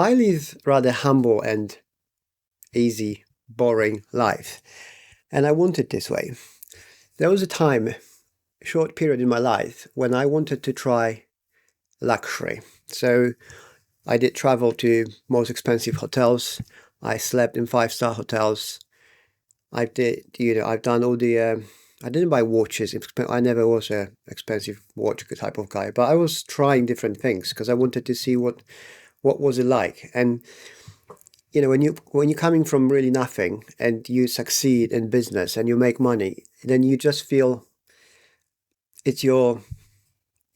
I live rather humble and easy, boring life, and I want it this way. There was a time, a short period in my life, when I wanted to try luxury. So I did travel to most expensive hotels. I slept in five-star hotels. I've done all the. I didn't buy watches. I never was a expensive watch type of guy, but I was trying different things because I wanted to see what was it like. And when you're coming from really nothing and you succeed in business and you make money, then you just feel it's you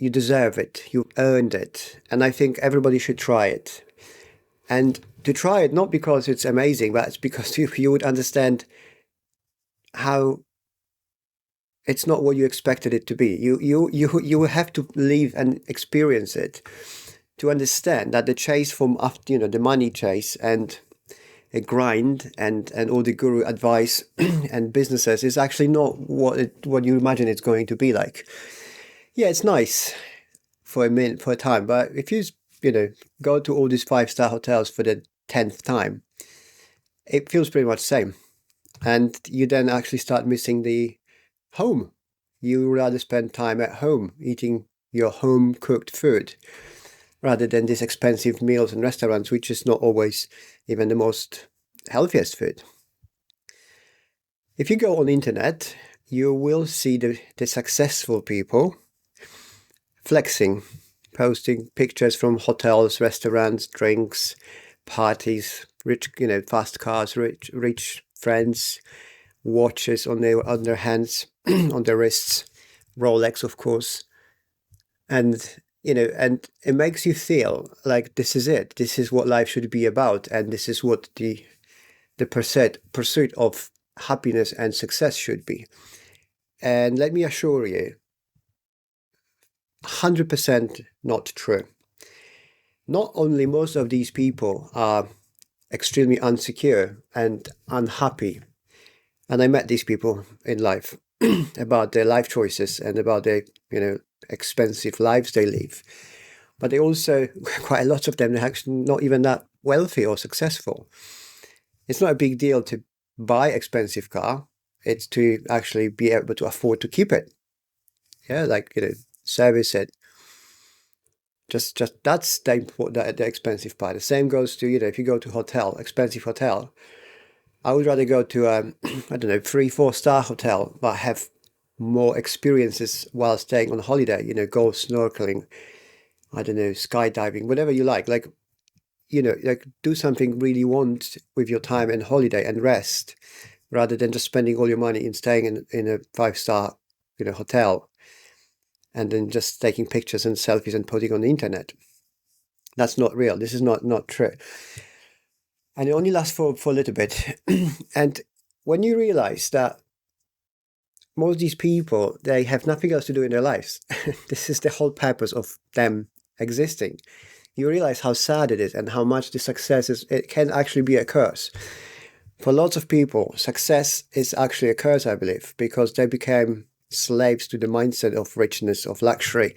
deserve it, you earned it, and I think everybody should try it. And to try it not because it's amazing, but it's because you would understand how it's not what you expected it to be. You have to live and experience it to understand that the chase from after the money chase and a grind and all the guru advice and businesses is actually not what you imagine it's going to be like. Yeah, it's nice for a minute, for a time, but if go to all these five-star hotels for the 10th time, it feels pretty much the same. And you then actually start missing the home. You rather spend time at home eating your home cooked food rather than these expensive meals in restaurants, which is not always even the most healthiest food. If you go on the internet, you will see the successful people flexing, posting pictures from hotels, restaurants, drinks, parties, rich, fast cars, rich friends, watches on their hands, on their wrists, Rolex, of course, and and it makes you feel like this is it. This is what life should be about, and this is what the pursuit of happiness and success should be. And let me assure you, 100% not true. Not only most of these people are extremely insecure and unhappy, and I met these people in life about their life choices and about their expensive lives they live, but they also quite a lot of them are actually not even that wealthy or successful. It's not a big deal to buy expensive car. It's to actually be able to afford to keep it. Yeah, service it. Just that's the expensive part. The same goes to if you go to expensive hotel. I would rather go to I don't know 3-4 star hotel, but have more experiences while staying on holiday. Go snorkeling, I don't know, skydiving, whatever you like. Like do something really you want with your time and holiday and rest, rather than just spending all your money in staying in a 5-star hotel and then just taking pictures and selfies and putting on the internet. That's not real. This is not true. And it only lasts for a little bit. And when you realize that most of these people, they have nothing else to do in their lives, this is the whole purpose of them existing, you realize how sad it is and how much the success it can actually be a curse. For lots of people, success is actually a curse, I believe, because they became slaves to the mindset of richness, of luxury.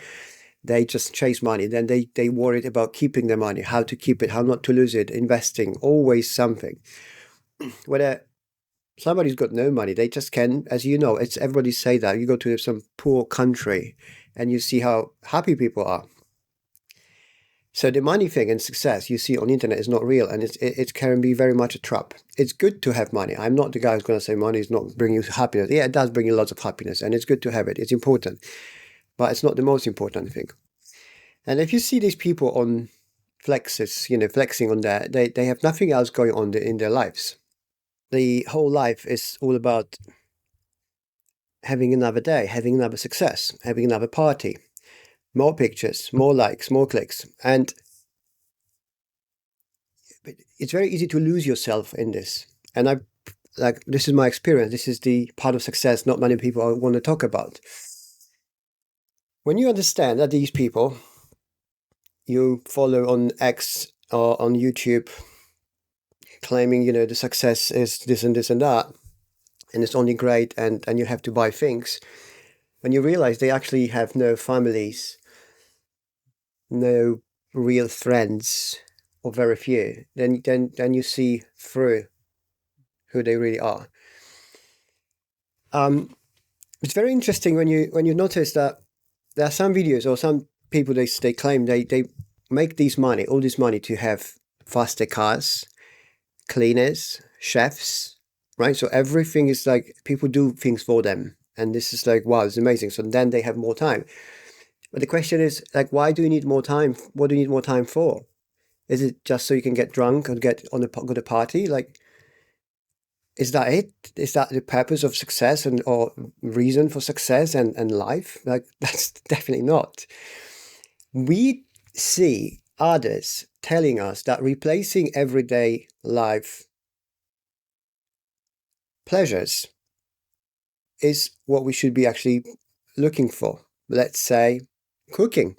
They just chase money. Then they worried about keeping the money, how to keep it, how not to lose it, investing, always something. Whether somebody's got no money, they just can, as you know, it's everybody say that. You go to some poor country and you see how happy people are. So the money thing and success you see on the internet is not real, and it can be very much a trap. It's good to have money. I'm not the guy who's going to say money is not bringing you happiness. Yeah, it does bring you lots of happiness, and it's good to have it. It's important, but it's not the most important thing. And if you see these people on flexes, flexing on that, they have nothing else going on in their lives. The whole life is all about having another day, having another success, having another party, more pictures, more likes, more clicks. And it's very easy to lose yourself in this. And this is my experience. This is the part of success not many people want to talk about. When you understand that these people you follow on X or on YouTube claiming, the success is this and this and that, and it's only great and you have to buy things, when you realize they actually have no families, no real friends, or very few, then you see through who they really are. It's very interesting when you notice that there are some videos or some people they claim they make all this money to have faster cars, cleaners, chefs, right? So everything is like people do things for them, and this is like wow, it's amazing. So then they have more time. But the question is like, why do you need more time? What do you need more time for? Is it just so you can get drunk and go to party? Like, is that it? Is that the purpose of success and or reason for success and life? Like, that's definitely not. We see others telling us that replacing everyday life pleasures is what we should be actually looking for. Let's say cooking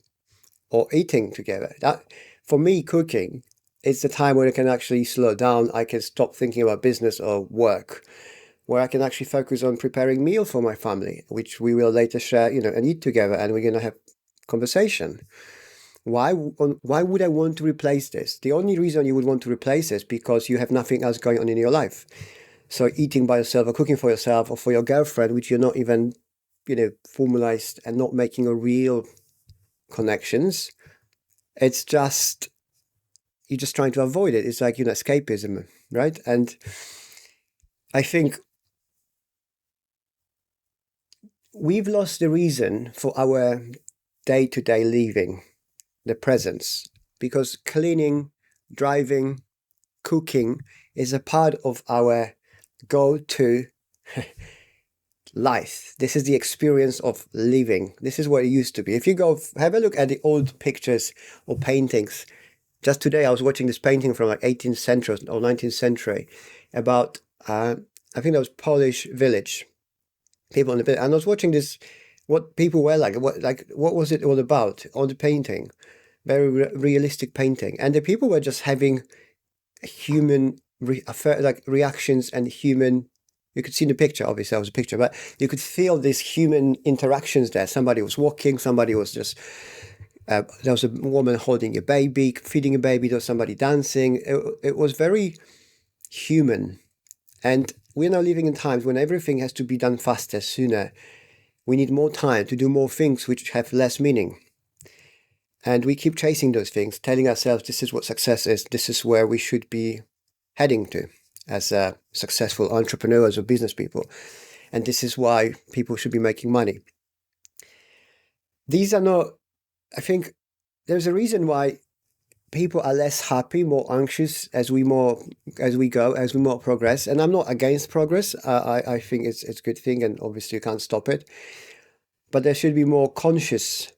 or eating together. That, for me, cooking is the time where I can actually slow down. I can stop thinking about business or work, where I can actually focus on preparing meal for my family, which we will later share, and eat together, and we're gonna have conversation. Why would I want to replace this? The only reason you would want to replace this because you have nothing else going on in your life. So eating by yourself or cooking for yourself or for your girlfriend, which you're not even, formalized and not making a real connections. It's just you're just trying to avoid it. It's like escapism, right? And I think we've lost the reason for our day-to-day living, the presence, because cleaning, driving, cooking is a part of our go-to life. This is the experience of living. This is what it used to be. If you go have a look at the old pictures or paintings, just today I was watching this painting from like 18th century or 19th century about I think that was Polish village people in the village, and I was watching this what people were like, what was it all about on the painting, very realistic painting, and the people were just having human reactions and human. You could see in the picture, obviously that was a picture, but you could feel these human interactions there. Somebody was walking, somebody was just, there was a woman holding a baby, feeding a baby, there was somebody dancing. It was very human. And we're now living in times when everything has to be done faster, sooner. We need more time to do more things which have less meaning. And we keep chasing those things, telling ourselves this is what success is, this is where we should be heading to as successful entrepreneurs or business people. And this is why people should be making money. These are not, I think there's a reason why people are less happy, more anxious as we more progress. And I'm not against progress. I think it's a good thing, and obviously you can't stop it. But there should be more conscious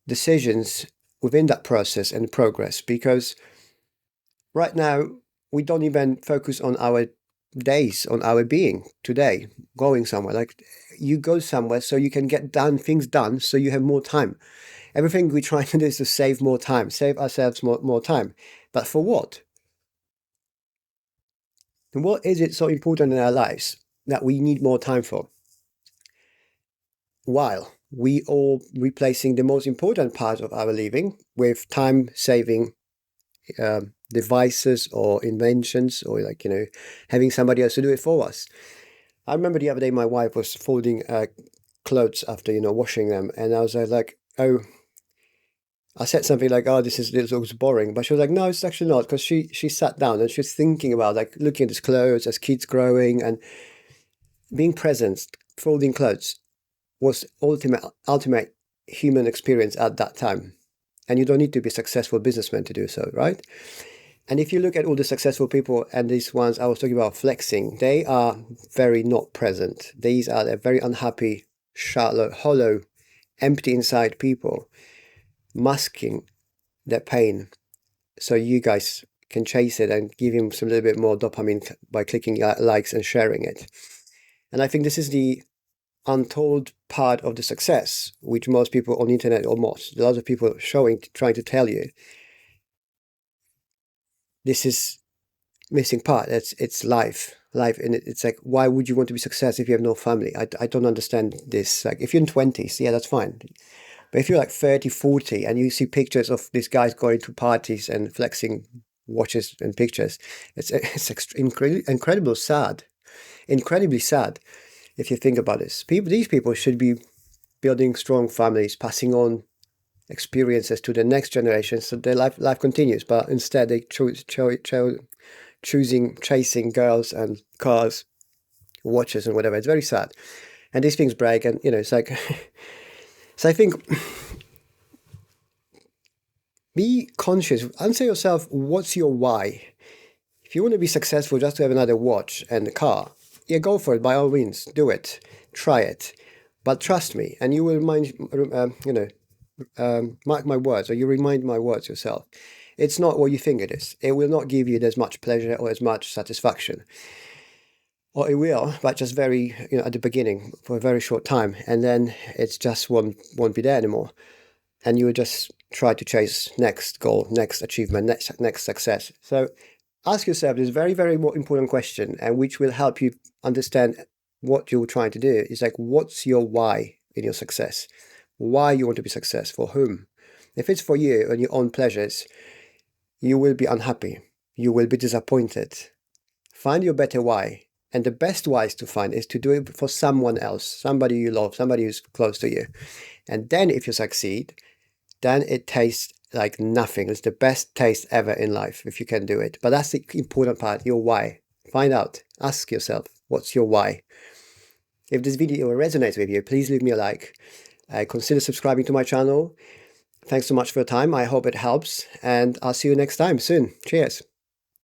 decisions within that process and progress, because right now we don't even focus on our days, on our being today, going somewhere. Like you go somewhere so you can get things done, so you have more time. Everything we try to do is to save more time, save ourselves more time. But for what? And what is it so important in our lives that we need more time for? While we are replacing the most important part of our living with time-saving devices or inventions, or having somebody else to do it for us. I remember the other day my wife was folding clothes after washing them, and I was like, oh, I said something like, oh, this looks boring, but she was like, no, it's actually not, because she sat down and she was thinking about like looking at his clothes as kids growing and being present. Folding clothes was ultimate human experience at that time. And you don't need to be a successful businessman to do so, right? And if you look at all the successful people and these ones I was talking about flexing, they are very not present. These are the very unhappy, shallow, hollow, empty inside people, masking their pain. So you guys can chase it and give him some little bit more dopamine by clicking likes and sharing it. And I think this is the untold part of the success, which most people on the internet, or most, a lot of people trying to tell you. This is missing part. It's life, and it's like, why would you want to be success if you have no family? I don't understand this. Like, if you're in 20s, yeah, that's fine. But if you're like 30, 40 and you see pictures of these guys going to parties and flexing watches and pictures, it's incredibly sad. Incredibly sad if you think about this. These people should be building strong families, passing on experiences to the next generation so their life continues. But instead they chasing girls and cars, watches and whatever. It's very sad. And these things break, and it's like so I think be conscious, answer yourself, what's your why? If you want to be successful just to have another watch and a car, yeah, go for it, by all means, do it, try it. But trust me, and you will mark my words, or you remind my words yourself. It's not what you think it is. It will not give you as much pleasure or as much satisfaction. Or it will, but just very, at the beginning for a very short time, and then it's just won't be there anymore. And you will just try to chase next goal, next achievement, next success. So ask yourself this very, very important question, and which will help you understand what you're trying to do. Is like, what's your why in your success? Why you want to be successful? For whom? If it's for you and your own pleasures, you will be unhappy. You will be disappointed. Find your better why. And the best wise to find is to do it for someone else, somebody you love, somebody who's close to you. And then if you succeed, then it tastes like nothing. It's the best taste ever in life if you can do it. But that's the important part, your why. Find out. Ask yourself, what's your why? If this video resonates with you, please leave me a like. Consider subscribing to my channel. Thanks so much for your time. I hope it helps. And I'll see you next time soon. Cheers.